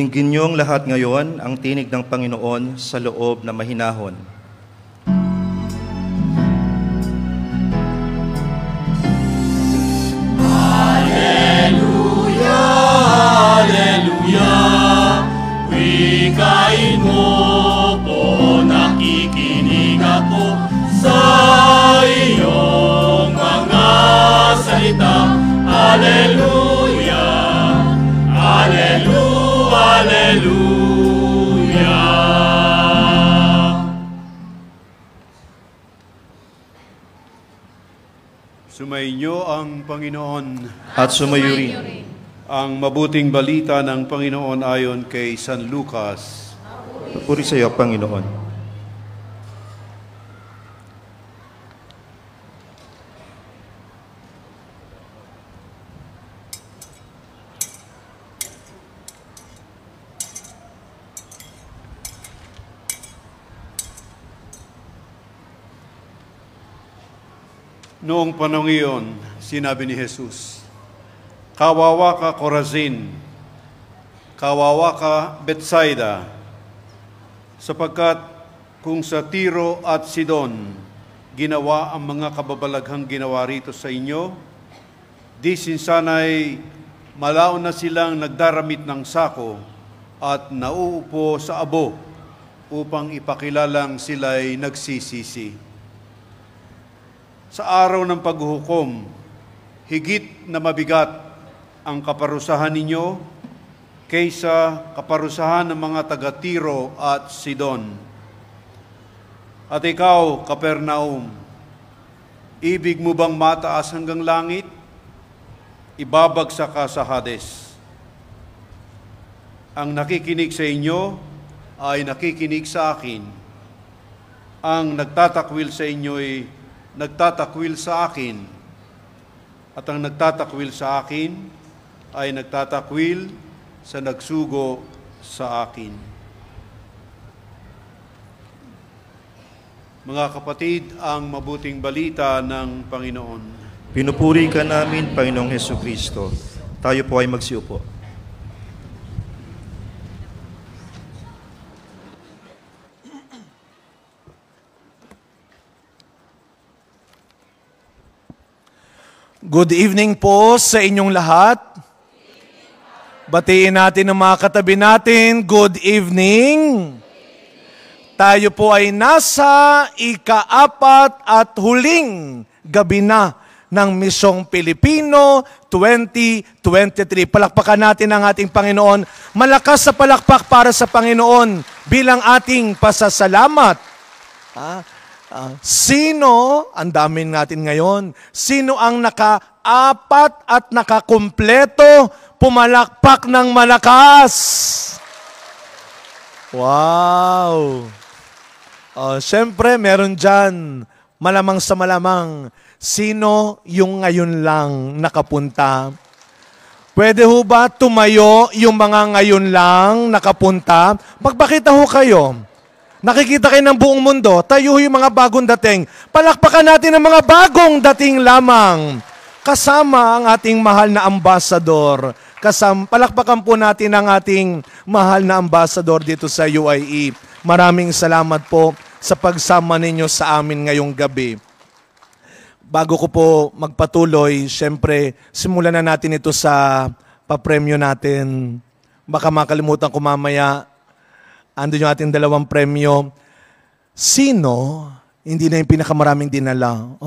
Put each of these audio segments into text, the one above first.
Dinggin niyong lahat ngayon ang tinig ng Panginoon sa loob na mahinahon. Hallelujah, Hallelujah, wikain mo po, nakikinig ako sa iyong mga salita. Hallelujah, Hallelujah, Hallelujah. Sumainyo ang Panginoon At sumayo rin. ang mabuting balita ng Panginoon ayon kay San Lucas. Puri sa iyo, Panginoon. Noong panahon iyon, sinabi ni Jesus, "Kawawa ka, Corazin! Kawawa ka, Bethsaida! Sapagkat kung sa Tiro at Sidon ginawa ang mga kababalaghang ginawa rito sa inyo, di sinsanay malaon na silang nagdaramit ng sako at nauupo sa abo upang ipakilalang sila'y nagsisisi. Sa araw ng paghuhukom, higit na mabigat ang kaparusahan ninyo kaysa kaparusahan ng mga taga-Tiro at Sidon. At ikaw, Capernaum, ibig mo bang mataas hanggang langit? Ibabagsak ka sa Hades. Ang nakikinig sa inyo ay nakikinig sa akin. Ang nagtatakwil sa inyo ay nagtatakwil sa akin, at ang nagtatakwil sa akin ay nagtatakwil sa nagsugo sa akin." Mga kapatid, ang mabuting balita ng Panginoon. Pinupuri ka namin, Panginoong Hesukristo. Tayo po ay magsiupo. Good evening po sa inyong lahat. Batiin natin ang mga katabi natin. Good evening. Tayo po ay nasa ika-4 at huling gabi na ng Misyong Pilipino 2023. Palakpakan natin ang ating Panginoon. Malakas sa palakpak para sa Panginoon bilang ating pasasalamat. Sino, ang dami natin ngayon, sino ang naka-4 at nakakumpleto, pumalakpak ng malakas? Wow! Siyempre, meron dyan, malamang sa malamang, sino yung ngayon lang nakapunta? Pwede ho ba tumayo yung mga ngayon lang nakapunta? Magpakita ho kayo. Nakikita kayo ng buong mundo, tayo yung mga bagong dating. Palakpakan natin ang mga bagong dating lamang. Kasama ang ating mahal na ambasador. Palakpakan po natin ang ating mahal na ambasador dito sa UAE. Maraming salamat po sa pagsama ninyo sa amin ngayong gabi. Bago ko po magpatuloy, syempre, simulan na natin ito sa papremyo natin. Baka makalimutan ko mamaya. Andun yung ating 2 premyo. Sino? Hindi na yung pinakamaraming dinala.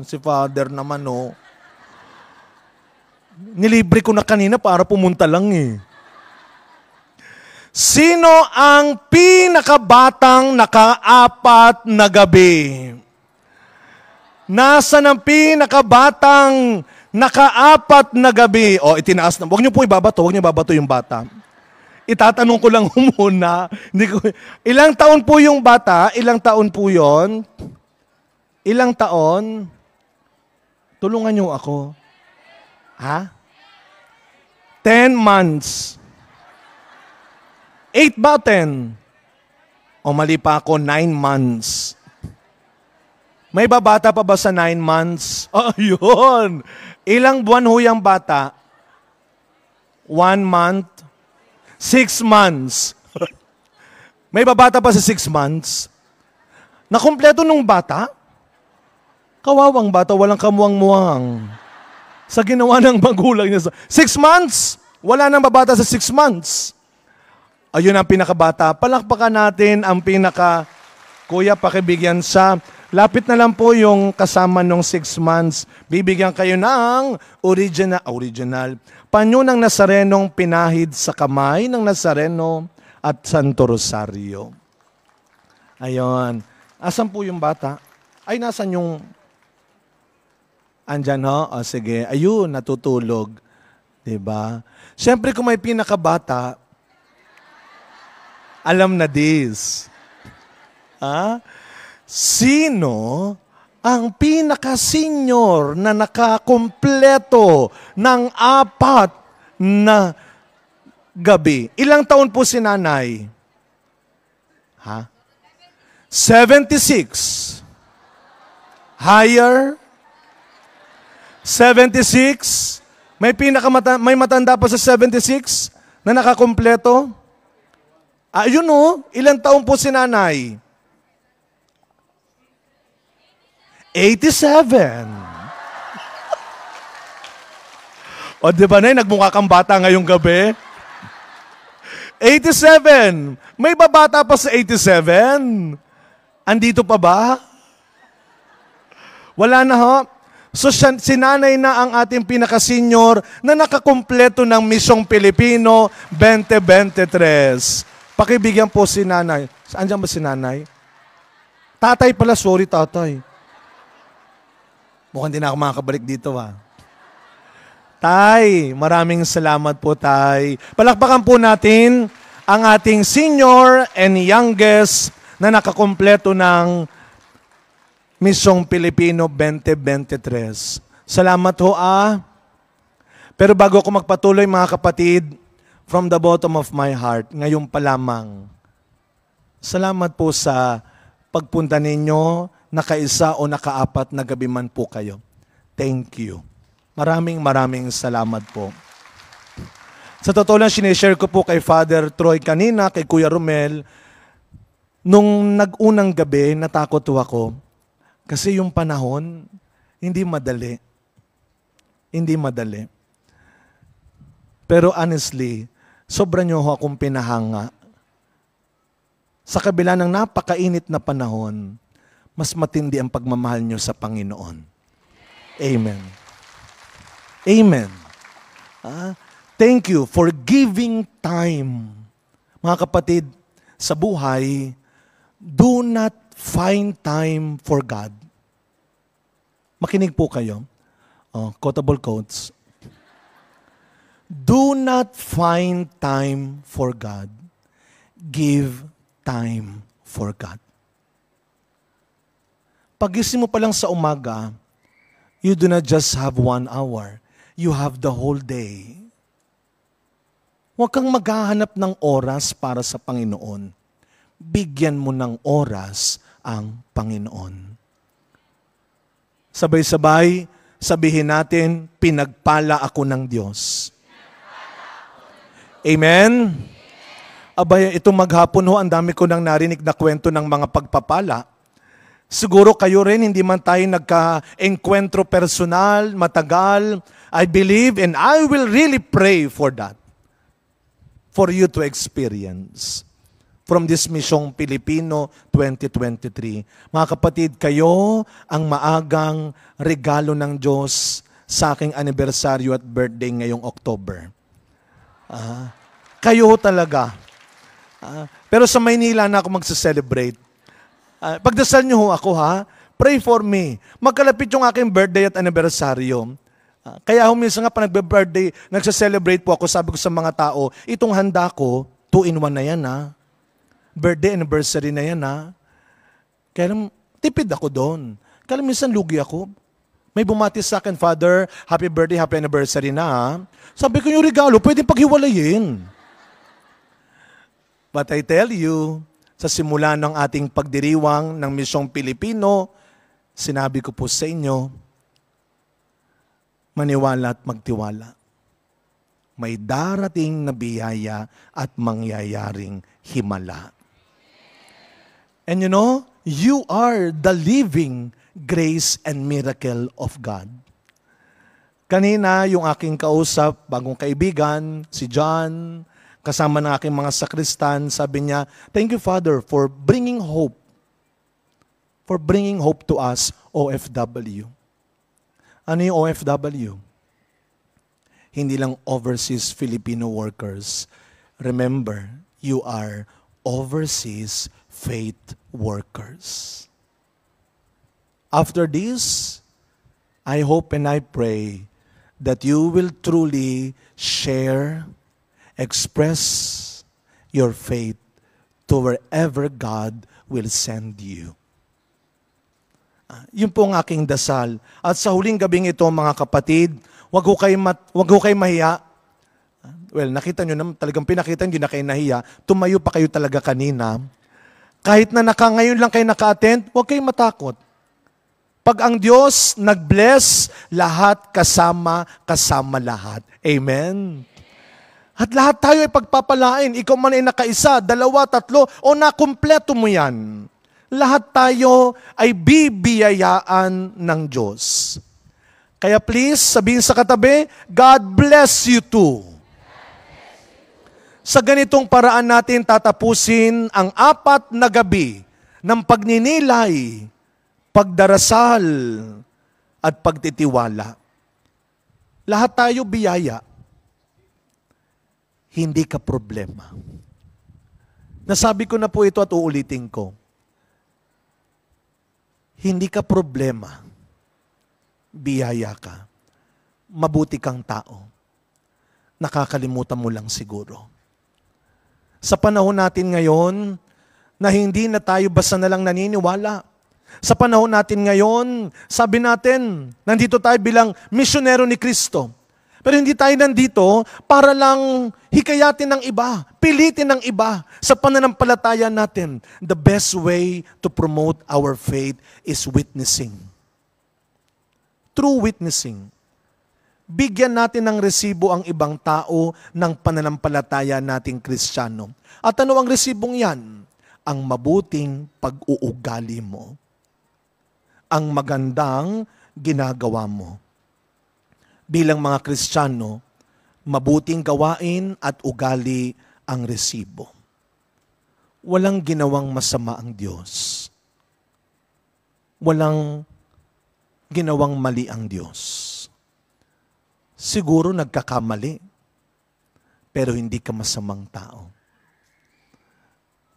Si Father naman, Nilibre ko na kanina para pumunta lang eh. Sino ang pinakabatang naka-4 na gabi? Nasaan ang pinakabatang naka-4 na gabi? Itinaas na. Huwag niyo po ibabato. Huwag niyo ibabato yung bata. Itatanong ko lang muna. Ilang taon po yung bata? Ilang taon po yon? Ilang taon? Tulungan niyo ako. 10 months. 8 ba 10? Mali pa ako, 9 months. May babata pa ba sa 9 months? Ayun. Ilang buwan ho yung bata? 1 month? 6 months. May babata pa sa 6 months. Nakumpleto nung bata. Kawawang bata, walang kamuwang-muwang. Sa ginawa ng magulang niya. 6 months! Wala nang babata sa 6 months. Ayun ang pinakabata. Palakpakan natin ang kuya, pakibigyan sa, lapit na lang po yung kasama nung 6 months. Bibigyan kayo ng original. Panyo ng Nazarenong pinahid sa kamay ng Nazareno at Santo Rosario. Ayun. Asan po yung bata? Ay, nasan yung... Andyan ho? O sige. Ayun, natutulog. Diba? Siyempre kung may pinakabata, alam na this. Sino ang pinaka-senior na nakakumpleto ng 4 na gabi? Ilang taon po si nanay? 76. Higher? 76? May matanda pa sa 76 na nakakumpleto? Ayun o, ilang taon po si nanay? 87. O di ba na, nagmukha kang bata ngayong gabi? 87. May babata pa sa 87? Andito pa ba? Wala na ho? So si nanay na ang ating pinaka-senior na nakakumpleto ng Misyong Pilipino 2023. Pakibigyan po si nanay. Saan dyan ba si nanay? Tatay pala, sorry tatay. Mukhang di na ako makakabalik dito Tay, maraming salamat po tay. Palakpakan po natin ang ating senior and youngest na nakakumpleto ng Misyong Pilipino 2023. Salamat ho Pero bago ako magpatuloy mga kapatid, from the bottom of my heart, ngayon pa lamang, salamat po sa pagpunta ninyo, nakaisa o nakaapat na gabi man po kayo. Thank you. Maraming salamat po. Sa totoo lang, sinishare ko po kay Father Troy kanina, kay Kuya Romel, nung nag-unang gabi, natakot ako. Kasi yung panahon, hindi madali. Hindi madali. Pero honestly, sobra niyo ho akong pinahanga. Sa kabila ng napakainit na panahon, mas matindi ang pagmamahal niyo sa Panginoon. Amen. Amen. Thank you for giving time. Mga kapatid, sa buhay, do not find time for God. Makinig po kayo. Quotable quotes. Do not find time for God. Give time for God. Pagising mo pa lang sa umaga, you do not just have 1 hour. You have the whole day. Huwag kang maghahanap ng oras para sa Panginoon. Bigyan mo ng oras ang Panginoon. Sabay-sabay, sabihin natin, pinagpala ako ng Diyos. Amen? Abay, itong maghapon ho, ang dami ko nang narinig na kwento ng mga pagpapala. Siguro kayo rin, hindi man tayo nagka-enkwentro personal, matagal. I believe and I will really pray for that. For you to experience from this Misyong Pilipino 2023. Mga kapatid, kayo ang maagang regalo ng Diyos sa aking anibersaryo at birthday ngayong October. Kayo talaga. Pero sa Maynila na ako magse-celebrate. Pagdasal niyo ho ako Pray for me. Magkalapit yung aking birthday at anibersaryo. Kaya minsan nga pa nagbe-birthday, nagse-celebrate po ako, sabi ko sa mga tao, itong handa ko, 2-in-1 na yan Birthday, anniversary na yan Kaya tipid ako doon. Kaya minsan lugi ako. May bumati sa akin, Father, happy birthday, happy anniversary na Sabi ko yung regalo, pwedeng paghiwalayin. But I tell you, sa simula ng ating pagdiriwang ng Misyong Pilipino, sinabi ko po sa inyo, maniwala at magtiwala. may darating na biyaya at mangyayaring himala. And you know, you are the living grace and miracle of God. Kanina, yung aking kausap, bagong kaibigan, si John, kasama ng aking mga sakristan, sabi niya, thank you, Father, for bringing hope. For bringing hope to us, OFW. Ano yung OFW? Hindi lang overseas Filipino workers. Remember, you are overseas faith workers. After this, I hope and I pray that you will truly share, express your faith to wherever God will send you. Yun po ang aking dasal. At sa huling gabing ito, mga kapatid, wag ho kayo mahiya. Well, nakita nyo naman, talagang pinakita nyo na kayo nahiya. Tumayo pa kayo talaga kanina. Kahit na ngayon lang kayo naka-attend, huwag kayong matakot. Pag ang Diyos nag-bless, lahat kasama lahat. Amen? At lahat tayo ay pagpapalain. Ikaw man ay nakaisa, dalawa, tatlo, o nakumpleto mo yan. Lahat tayo ay bibiyayaan ng Diyos. Kaya please, sabihin sa katabi, God bless you too. Sa ganitong paraan natin tatapusin ang 4 na gabi ng pagninilay, pagdarasal, at pagtitiwala. Lahat tayo biyaya. Hindi ka problema. Nasabi ko na po ito at uulitin ko. Hindi ka problema. Biyaya ka. Mabuti kang tao. Nakakalimutan mo lang siguro. Sa panahon natin ngayon, na hindi na tayo basta na lang naniniwala. Sa panahon natin ngayon, sabi natin, nandito tayo bilang misyonero ni Kristo. Pero hindi tayo nandito para lang hikayatin ng iba, pilitin ng iba sa pananampalataya natin. The best way to promote our faith is witnessing. True witnessing. Bigyan natin ng resibo ang ibang tao ng pananampalataya nating Kristiyano. At ano ang resibong yan? Ang mabuting pag-uugali mo. Ang magandang ginagawa mo. Bilang mga Kristiyano, mabuting gawain at ugali ang resibo. Walang ginawang masama ang Diyos. Walang ginawang mali ang Diyos. Siguro nagkakamali, pero hindi ka masamang tao.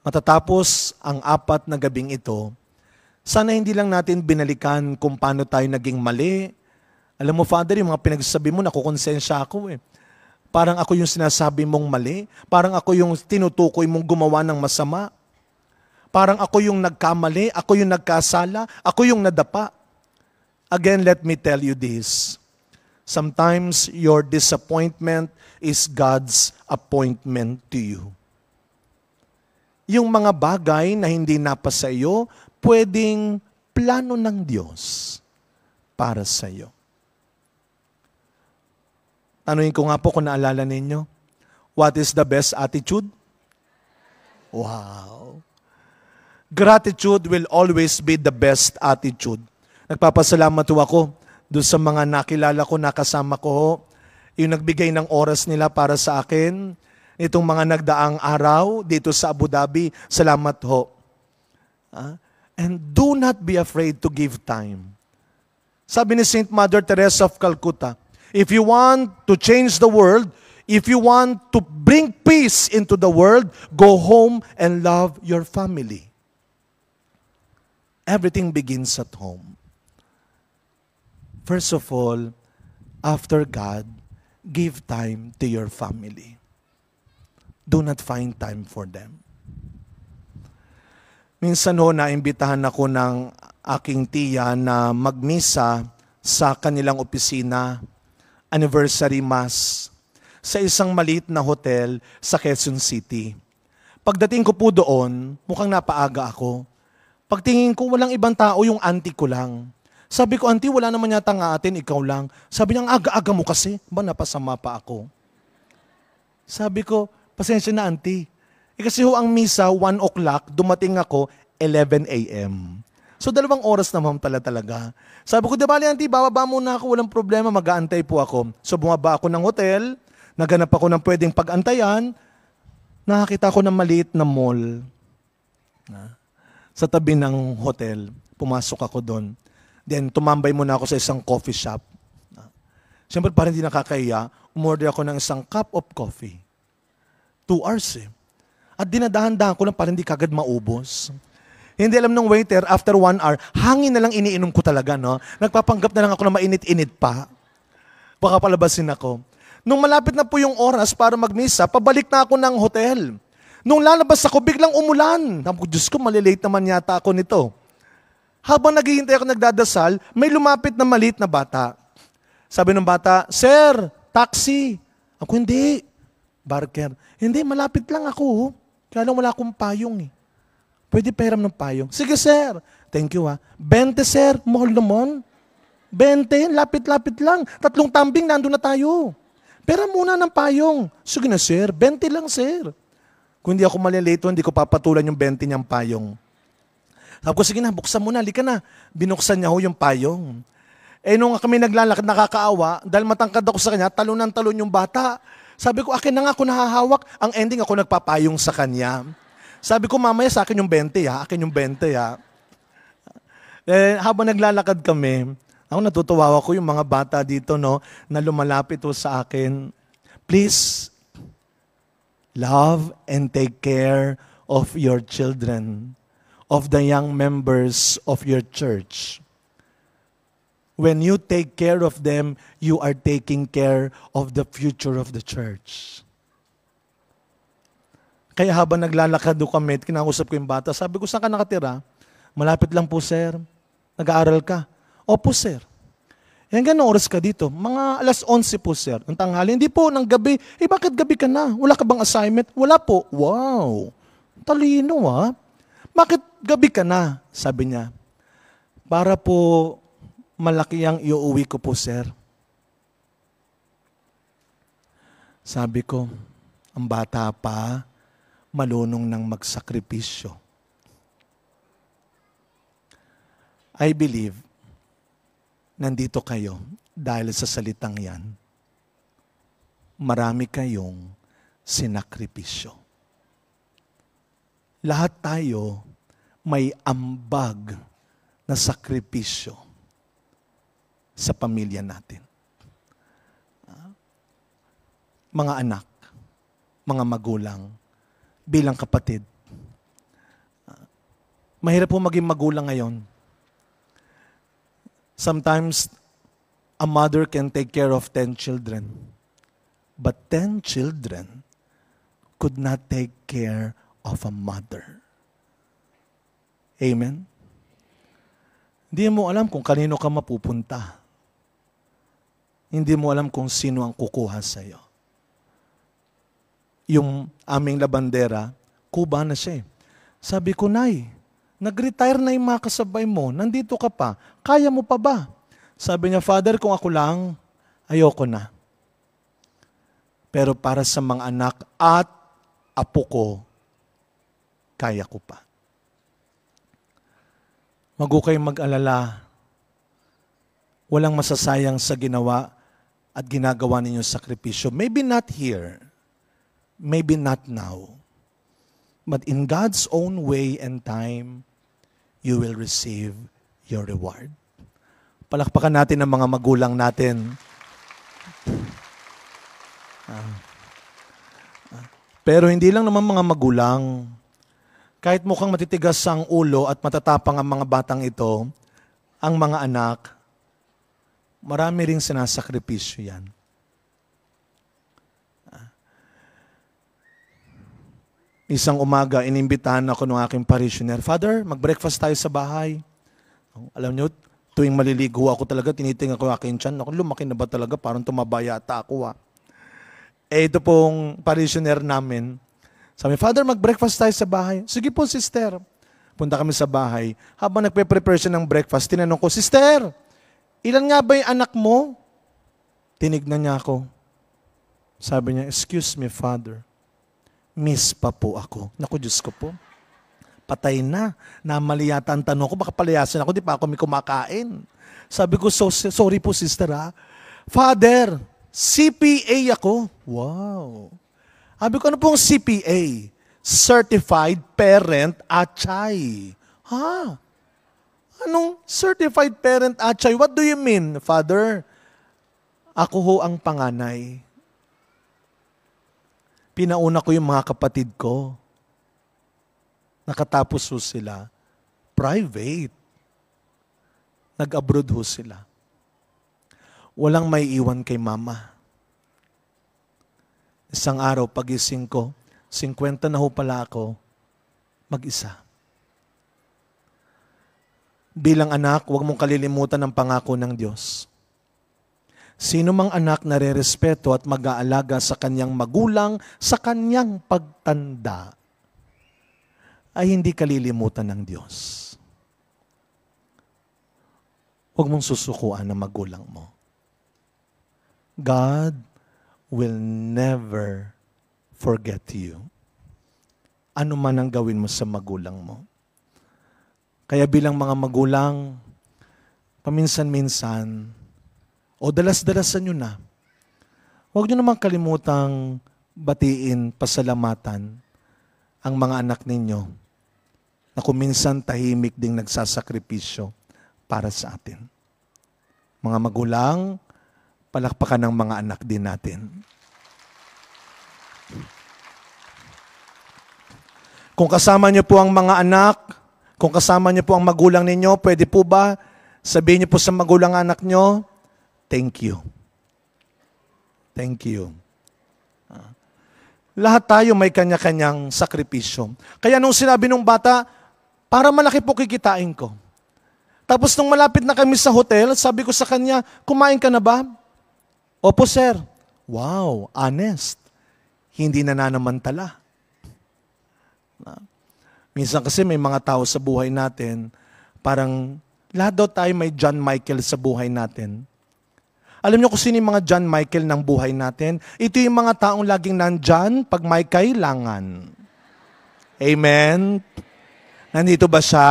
Matatapos ang 4 na gabing ito, sana hindi lang natin binalikan kung paano tayo naging mali. Alam mo, Father, yung mga pinagsasabi mo, nakukonsensya ako eh. Parang ako yung sinasabi mong mali. Parang ako yung tinutukoy mong gumawa ng masama. Parang ako yung nagkamali, ako yung nagkasala, ako yung nadapa. Again, let me tell you this. Sometimes your disappointment is God's appointment to you. Yung mga bagay na hindi napasa iyo, pwedeng plano ng Diyos para sa iyo. Tanungin ko nga po kung naalala ninyo, what is the best attitude? Wow! Gratitude will always be the best attitude. Nagpapasalamat po ako doon sa mga nakilala ko, nakasama ko, yung nagbigay ng oras nila para sa akin, itong mga nagdaang araw dito sa Abu Dhabi, salamat ho. And do not be afraid to give time. Sabi ni Saint Mother Teresa of Calcutta, if you want to change the world, if you want to bring peace into the world, go home and love your family. Everything begins at home. First of all, after God, give time to your family. Do not find time for them. Minsan ho, naimbitahan ako ng aking tiya na magmisa sa kanilang opisina, anniversary mass, sa isang maliit na hotel sa Quezon City. Pagdating ko po doon, mukhang napaaga ako. Pagtingin ko, walang ibang tao, yung auntie ko lang. Sabi ko, auntie, wala naman yata nga atin, ikaw lang. Sabi niya, aga-aga mo kasi. Ba, napasama pa ako. Sabi ko, pasensya na auntie. Kasi ho ang misa, 1 o'clock, dumating ako, 11 a.m. So 2 oras na ma'am talaga. Sabi ko, di bali auntie, bababa muna ako, walang problema, mag-aantay po ako. So bumaba ako ng hotel, naganap ako ng pwedeng pag-antayan, nakakita ko ng maliit na mall sa tabi ng hotel. Pumasok ako doon. Then tumambay muna ako sa isang coffee shop. Siyempre parang hindi nakakaya, umorder ako ng isang cup of coffee. 2 hours eh. At dinadahan-dahan ko lang para hindi kagad maubos. Hindi alam ng waiter, after 1 hour, hangin na lang iniinom ko talaga, no? Nagpapanggap na lang ako na mainit-init pa. Baka palabasin ako. Nung malapit na po yung oras para magmisa, pabalik na ako ng hotel. Nung lalabas ako, biglang umulan. Sabi ko, Diyos ko, malilate naman yata ako nito. Habang naghihintay ako nagdadasal, may lumapit na maliit na bata. Sabi ng bata, Sir, taxi. Ako, hindi. Barker. Hindi, malapit lang ako. Kaya lang wala akong payong eh. Pwede pairam ng payong. Sige, sir. Thank you, ha. 20, sir. Mahal naman. 20, lapit-lapit lang. 3 tambing, nandun na tayo. Pera muna ng payong. Sige na, sir. 20 lang, sir. Kung hindi ako malilito, hindi ko papatulan yung 20 niyang payong. Sabi ko, sige na, buksan mo na. Halika na. Binuksan niya ho yung payong. Nung kami naglalakad, nakakaawa, dahil matangkad ako sa kanya, talon ng talon yung bata. Sabi ko, akin na nga ako nahahawak. Ang ending, ako nagpapayong sa kanya. Sabi ko, mamaya sa akin yung 20, ha? Akin yung 20, ha? Habang naglalakad kami, ako natutuwa ako yung mga bata dito, no, na lumalapit ho sa akin. Please, love and take care of your children, of the young members of your church. When you take care of them, you are taking care of the future of the church. Kaya habang naglalakad do kami, kinausap ko yung bata, sabi ko, saan ka nakatira? Malapit lang po, sir. Nag-aaral ka? Opo, sir. Gano'ng oras ka dito? Mga 11:00 po, sir. Ang tanghali. Hindi po, ng gabi. Bakit gabi ka na? Wala ka bang assignment? Wala po. Wow. Talino, ha? Bakit gabi ka na? Sabi niya. Para po malaki ang iuwi ko po, sir. Sabi ko, ang bata pa, malunong ng magsakripisyo. I believe, nandito kayo dahil sa salitang yan. Marami kayong sinakripisyo. Lahat tayo may ambag na sakripisyo sa pamilya natin. Mga anak, mga magulang, bilang kapatid. Mahirap po maging magulang ngayon. Sometimes, a mother can take care of 10 children. But 10 children could not take care of a mother. Amen? Hindi mo alam kung kanino ka mapupunta. Hindi mo alam kung sino ang kukuha sa'yo. Yung aming labandera, Kuba na siya eh. Sabi ko, Nay, nag-retire na yung mga kasabay mo, nandito ka pa, kaya mo pa ba? Sabi niya, Father, kung ako lang, ayoko na. Pero para sa mga anak at apo ko, kaya ko pa. Wag ko kayong mag-alala. Walang masasayang sa ginawa at ginagawa ninyong sakripisyo. Maybe not here. Maybe not now. But in God's own way and time, you will receive your reward. Palakpakan natin ang mga magulang natin. Pero hindi lang naman mga magulang. Kahit mukhang matitigas ang ulo at matatapang ang mga batang ito, ang mga anak, marami ring sinasakripisyo yan. Isang umaga, inimbitahan ako ng aking parishioner, Father, mag-breakfast tayo sa bahay. Alam niyo, tuwing maliligo ako talaga, tinitingnan ko aking tiyan. Ako, lumaki na ba talaga? Parang tumabaya ata ako. Ito pong parishioner namin. Sabi, Father, mag-breakfast tayo sa bahay. Sige po, sister. Punta kami sa bahay. Habang nagpe-prepare siya ng breakfast, tinanong ko, Sister, ilan nga ba yung anak mo? Tinignan niya ako. Sabi niya, "Excuse me, Father. Miss pa po ako." Naku, Diyos ko po. Patay na. Namali yata ang tanong ko. Baka palayasin ako. Di pa ako may kumakain. Sabi ko, sorry po, sister ha. "Father, CPA ako." Wow. Sabi ko, "Ano pong CPA?" "Certified Parent Achay." Ha? Anong Certified Parent Achay? What do you mean, Father? "Ako ho ang panganay. Pinauna ko yung mga kapatid ko. Nakatapos ho sila. Private. Nag-abroad ho sila. Walang may iwan kay mama. Isang araw, pagising ko, 50 na ho pala ako, mag-isa. Bilang anak, huwag mong kalilimutan ang pangako ng Diyos. Sino mang anak na rerespeto at mag-aalaga sa kanyang magulang sa kanyang pagtanda, ay hindi kalilimutan ng Diyos. Huwag mong susukuan ang magulang mo. God will never forget you. Ano man ang gawin mo sa magulang mo. Kaya bilang mga magulang, paminsan-minsan, o dalas-dalasan nyo na, huwag nyo naman kalimutang batiin, pasalamatan ang mga anak ninyo na kuminsan tahimik ding nagsasakripisyo para sa atin. Mga magulang, palakpakan ng mga anak din natin. Kung kasama niyo po ang mga anak, kung kasama niyo po ang magulang ninyo, pwede po ba sabihin niyo po sa magulang anak niyo, "Thank you. Thank you." Lahat tayo may kanya-kanyang sakripisyo. Kaya nung sinabi nung bata, "Para malaki po kikitain ko." Tapos nung malapit na kami sa hotel, sabi ko sa kanya, "Kumain ka na ba?" "Opo, sir." Wow, honest. Hindi nananamantala. Minsan kasi may mga tao sa buhay natin, parang lahat daw tayo may John Michael sa buhay natin. Alam niyo kung sino yung mga John Michael ng buhay natin? Ito yung mga taong laging nandyan pag may kailangan. Amen? Nandito ba siya?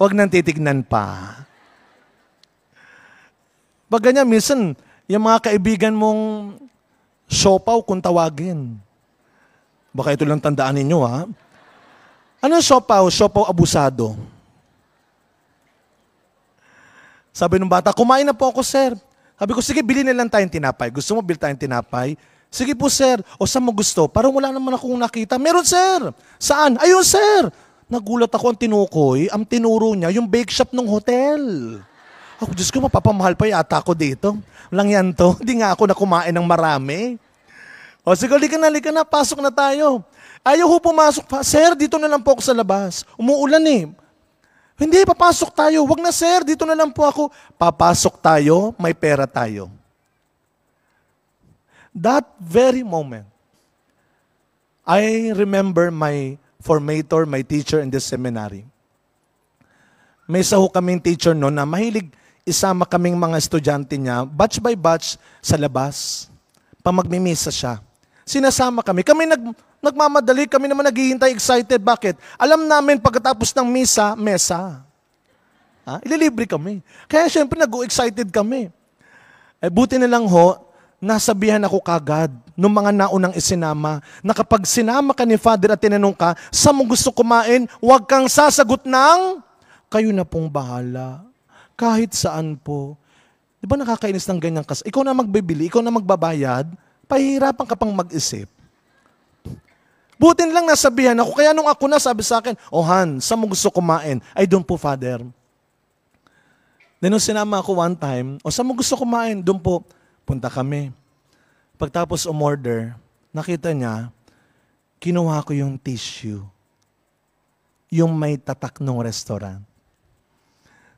Huwag nang titignan pa. Pag ganyan, minsan, yung mga kaibigan mong siopaw kung tawagin. Baka ito lang tandaan ninyo, ha? Anong siopaw? Siopaw abusado. Sabi ng bata, "Kumain na po ako, sir." Sabi ko, "Sige, bili na lang tayong tinapay. Gusto mo bili tayong tinapay?" "Sige po, sir." "O saan mo gusto?" "Parang wala naman akong nakita." "Meron, sir." "Saan?" "Ayun, sir." Nagulat ako, ang tinukoy, ang tinuro niya, yung bake shop ng hotel. Ako, Diyos ko, mapapamahal pa yata ako dito. Walang yan to. Hindi nga ako na kumain ng marami. "O sige, lika na, pasok na tayo." "Ayaw ho pumasok pa." "Sir, dito na lang po ako sa labas. Umuulan eh." "Hindi, papasok tayo." "Wag na, sir, dito na lang po ako." Papasok tayo, may pera tayo. That very moment, I remember my formator, my teacher in the seminary. May isa ho kaming teacher noon na mahilig isama kaming mga estudyante niya, batch by batch, sa labas. Magmimisa siya. Sinasama kami. Nagmamadali, kami naman naghihintay, excited. Bakit? Alam namin pagkatapos ng mesa. Ililibre kami. Kaya syempre nag-excited kami. Buti na lang ho, nasabihan ako kagad nung mga naunang isinama na kapag sinama ka ni Father at tinanong ka, "Saan mo gusto kumain?" Huwag kang sasagot ng, "Kayo na pong bahala. Kahit saan po." Di ba nakakainis ng ganyang ikaw na magbibili, ikaw na magbabayad, pahihirapan ka pang mag-isip. Butin lang nasabihan ako. Kaya nung ako na, sabi sa akin, "Oh Han, saan mo gusto kumain?" "Ay, doon po, Father." Then nung sinama ako one time, "O, saan mo gusto kumain?" "Doon po." Punta kami. Pagtapos umorder, nakita niya, kinuha ko yung tissue. Yung may tatak ng restaurant.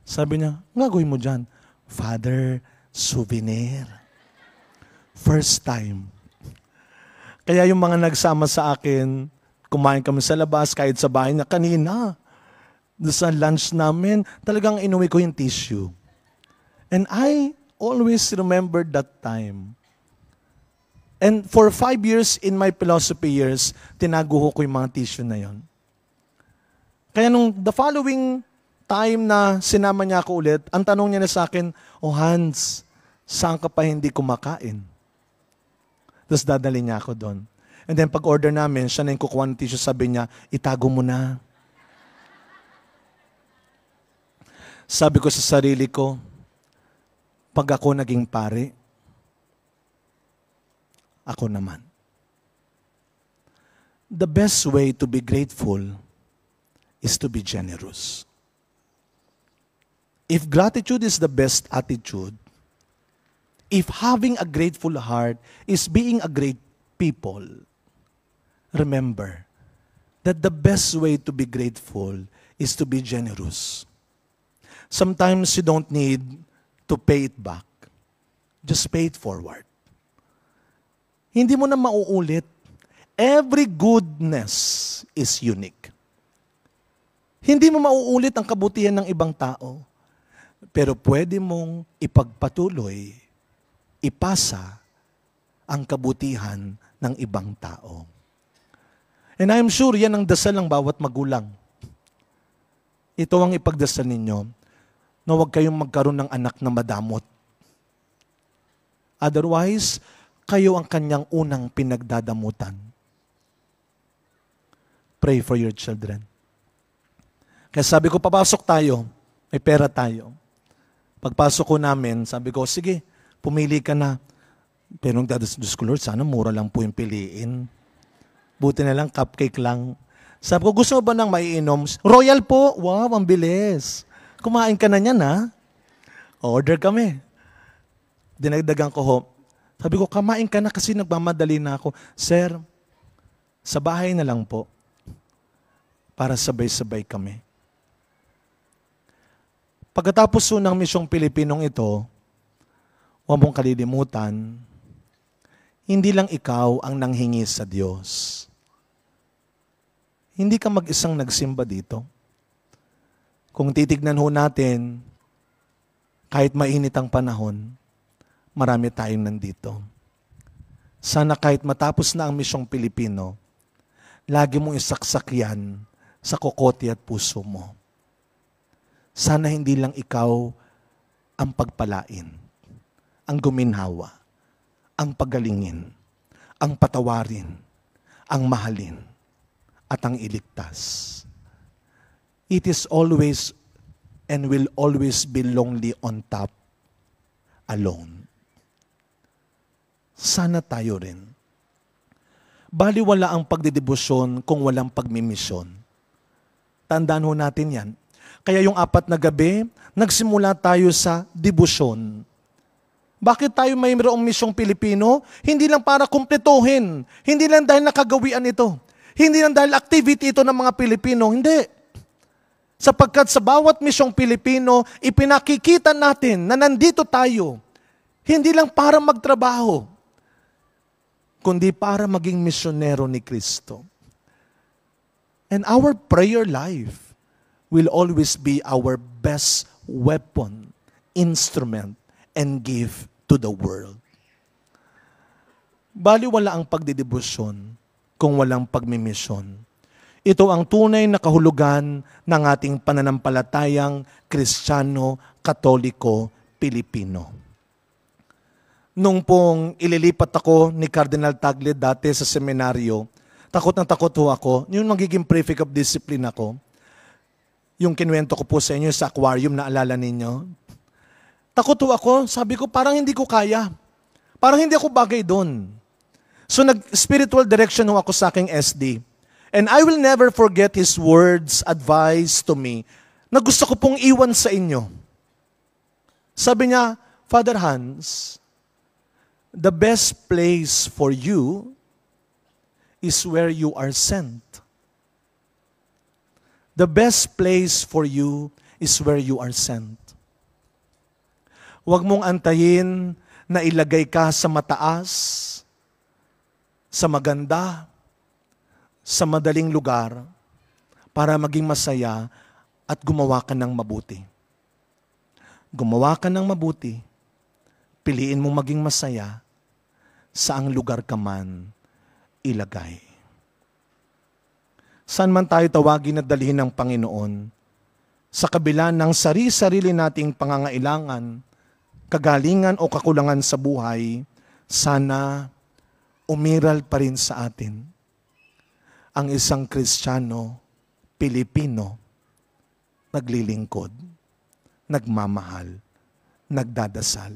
Sabi niya, "Nga gawin mo dyan?" "Father, souvenir." First time. Kaya yung mga nagsama sa akin, kumain kami sa labas, kahit sa bahay na kanina. Doon sa lunch namin, talagang inuwi ko yung tissue. And I always remember that time. And for 5 years in my philosophy years, tinago ko yung mga tissue na yon. Kaya nung the following time na sinama niya ako ulit, ang tanong niya na sa akin, "Oh Hans, saan ka pa hindi kumakain?" Tapos dadali niya ako doon. And then pag order namin, siya na yung kukuha ng tissue, sabi niya, "Itago mo na." Sabi ko sa sarili ko, pag ako naging pare, ako naman. The best way to be grateful is to be generous. If gratitude is the best attitude, if having a grateful heart is being a great people, remember that the best way to be grateful is to be generous. Sometimes you don't need to pay it back. Just pay it forward. Hindi mo na mauulit. Every goodness is unique. Hindi mo mauulit ang kabutihan ng ibang tao. Pero pwede mong ipagpatuloy, ipasa ang kabutihan ng ibang tao. And I'm sure yan ang dasal ng bawat magulang. Ito ang ipagdasal ninyo, na huwag kayong magkaroon ng anak na madamot. Otherwise, kayo ang kanyang unang pinagdadamutan. Pray for your children. Kaya sabi ko, papasok tayo. May pera tayo. Pagpasok ko namin, sabi ko, sige, pumili ka na. Pero nung Diyos ko, Lord, sana mura lang po yung piliin. Buti na lang, cupcake lang. Sabi ko, gusto mo ba ng maiinom? Royal po. Wow, ang bilis. Kumain ka na niyan, ha? Order kami. Dinagdagan ko ho. Sabi ko, kamain ka na kasi nagmamadali na ako. Sir, sa bahay na lang po. Para sabay-sabay kami. Pagkatapos ng misyong Pilipinong ito, huwag mong kalilimutan, hindi lang ikaw ang nanghingi sa Diyos. Hindi ka mag-isang nagsimba dito. Kung titignan ho natin, kahit mainit ang panahon, marami tayong nandito. Sana kahit matapos na ang misyong Pilipino, lagi mong isaksak yan sa kokote at puso mo. Sana hindi lang ikaw ang pagpalain, ang guminhawa, ang pagalingin, ang patawarin, ang mahalin, at ang iligtas. It is always and will always be lonely on top, alone. Sana tayo rin. Baliwala ang pagdedebosyon kung walang pagmimisyon. Tandaan ho natin yan. Kaya yung 4 na gabi, nagsimula tayo sa debosyon. Bakit tayo mayroong misyong Pilipino? Hindi lang para kumpletuhin. Hindi lang dahil nakagawian ito. Hindi lang dahil activity ito ng mga Pilipino. Hindi. Sapagkat sa bawat misyong Pilipino, ipinakikita natin na nandito tayo. Hindi lang para magtrabaho, kundi para maging misyonero ni Kristo. And our prayer life will always be our best weapon, instrument, and gift to the world. Baliwala ang pagdedebosyon kung walang pagmimisyon. Ito ang tunay na kahulugan ng ating pananampalatayang Kristiyano, Katoliko, Pilipino. Nung pong ililipat ako ni Cardinal Tagle dati sa seminaryo, takot na takot ho ako. Yung magiging prefect of discipline ako, yung kinuwento ko po sa inyo sa aquarium, naalala ninyo? Takot ho ako. Sabi ko, parang hindi ko kaya. Parang hindi ako bagay doon. So nag-spiritual direction ho ako sa aking SD. And I will never forget his words, advice to me, na gusto ko pong iwan sa inyo. Sabi niya, Father Hans, the best place for you is where you are sent. The best place for you is where you are sent. Huwag mong antayin na ilagay ka sa mataas, sa maganda, sa madaling lugar para maging masaya at gumawa ka ng mabuti. Gumawa ka ng mabuti, piliin mong maging masaya, saang lugar ka man ilagay. Saan man tayo tawagin at dalhin ng Panginoon, sa kabila ng sarili nating pangangailangan, kagalingan o kakulangan sa buhay, sana umiral pa rin sa atin ang isang Kristiyano, Pilipino, naglilingkod, nagmamahal, nagdadasal.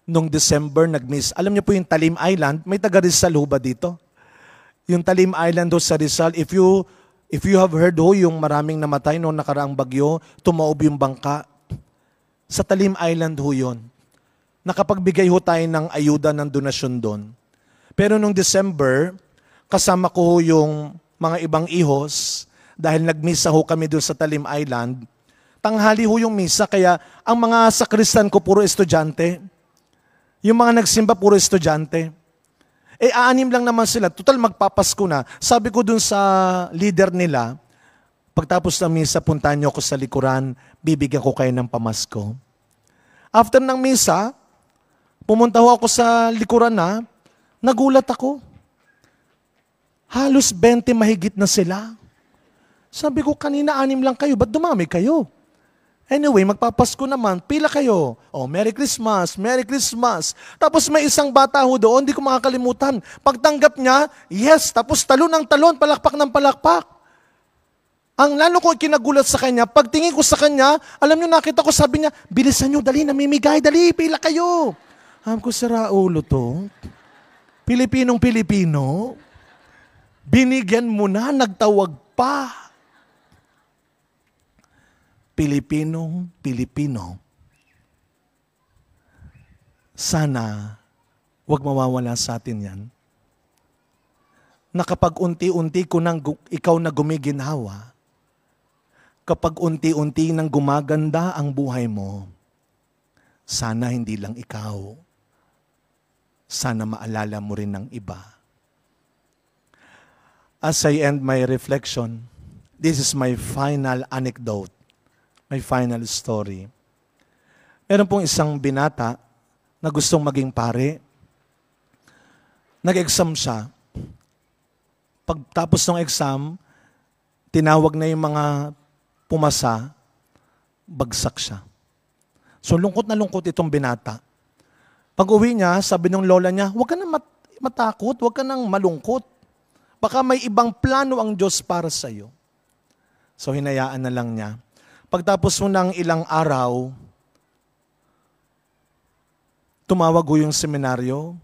Nung December, nag-miss. Alam niyo po yung Talim Island, may taga Rizal ho ba dito? Yung Talim Island ho sa Rizal, if you have heard ho, yung maraming namatay noong nakaraang bagyo, tumaob yung bangka. Sa Talim Island ho yun. Nakapagbigay ho tayo ng ayuda ng donasyon doon. Pero nung December, kasama ko ho yung mga ibang ihos, dahil nagmisa ho kami doon sa Talim Island, tanghali ho yung misa, kaya ang mga sakristan ko puro estudyante. Yung mga nagsimba puro estudyante. 6 lang naman sila. Total magpapasko na. Sabi ko dun sa leader nila, pagtapos ng misa, puntahan niyo ako sa likuran, bibigyan ko kayo ng pamasko. After ng misa, pumunta ho ako sa likuran na, nagulat ako. Halos 20 mahigit na sila. Sabi ko, kanina 6 lang kayo, ba't dumami kayo? Anyway, magpapasko naman, pila kayo. Oh, Merry Christmas, Merry Christmas. Tapos may isang bata ho doon, hindi ko makakalimutan. Pagtanggap niya, yes, tapos talon ng talon, palakpak ng palakpak. Ang lalo ko kinagulat sa kanya, pagtingin ko sa kanya, alam niyo, nakita ko, sabi niya, bilisan niyo, dali, namimigay, dali, pila kayo. Alam ko, sira ulo to. Pilipinong Pilipino, binigyan mo na, nagtawag pa. Pilipinong Pilipino. Sana wag mawawala sa atin yan. Na kapag unti-unti ko nang ikaw na gumiginhawa, kapag unti-unti nang gumaganda ang buhay mo, sana hindi lang ikaw, sana maalala mo rin ng iba. As I end my reflection, this is my final anecdote. My final story. Meron pong isang binata na gustong maging pare. Nag-exam siya. Pagtapos ng exam, tinawag na yung mga pumasa, bagsak siya. So lungkot na lungkot itong binata. Pag uwi niya, sabi ng lola niya, huwag ka na matakot, huwag ka nang malungkot. Baka may ibang plano ang Diyos para sa iyo. So hinayaan na lang niya. Pagtapos mo ng ilang araw, tumawag ko yung seminaryo.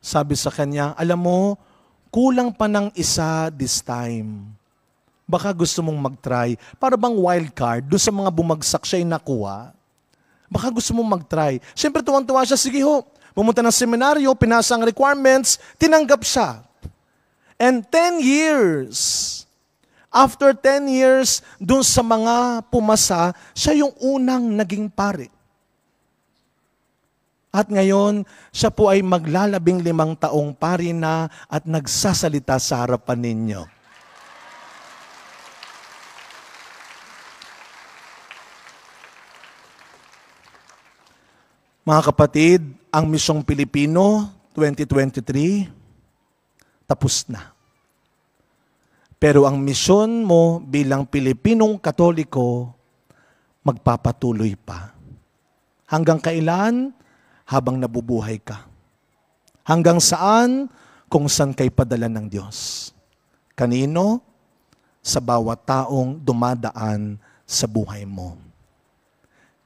Sabi sa kanya, alam mo, kulang pa ng isa this time. Baka gusto mong mag-try. Para bang wild card, doon sa mga bumagsak siya yung nakuha. Baka gusto mong mag-try. Siyempre tuwang-tuwa siya, sige ho. Pumunta ng seminaryo, pinasa ang requirements, tinanggap siya. And 10 years, after 10 years, dun sa mga pumasa, siya yung unang naging pare. At ngayon, siya po ay maglalabing 5 taong pare na at nagsasalita sa harapan ninyo. Mga kapatid, ang Misyong Pilipino 2023, tapos na. Pero ang misyon mo bilang Pilipinong Katoliko, magpapatuloy pa. Hanggang kailan? Habang nabubuhay ka. Hanggang saan? Kung saan kay padala ng Diyos. Kanino? Sa bawat taong dumadaan sa buhay mo.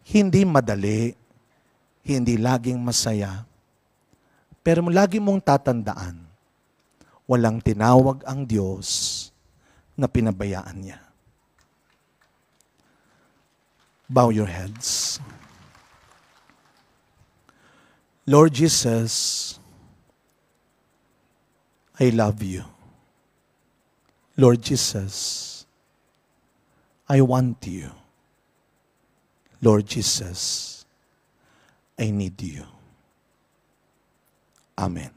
Hindi madali, hindi laging masaya, pero lagi mong tatandaan, walang tinawag ang Diyos na pinabayaan niya. Bow your heads. Lord Jesus, I love you. Lord Jesus, I want you. Lord Jesus, I need you. Amen.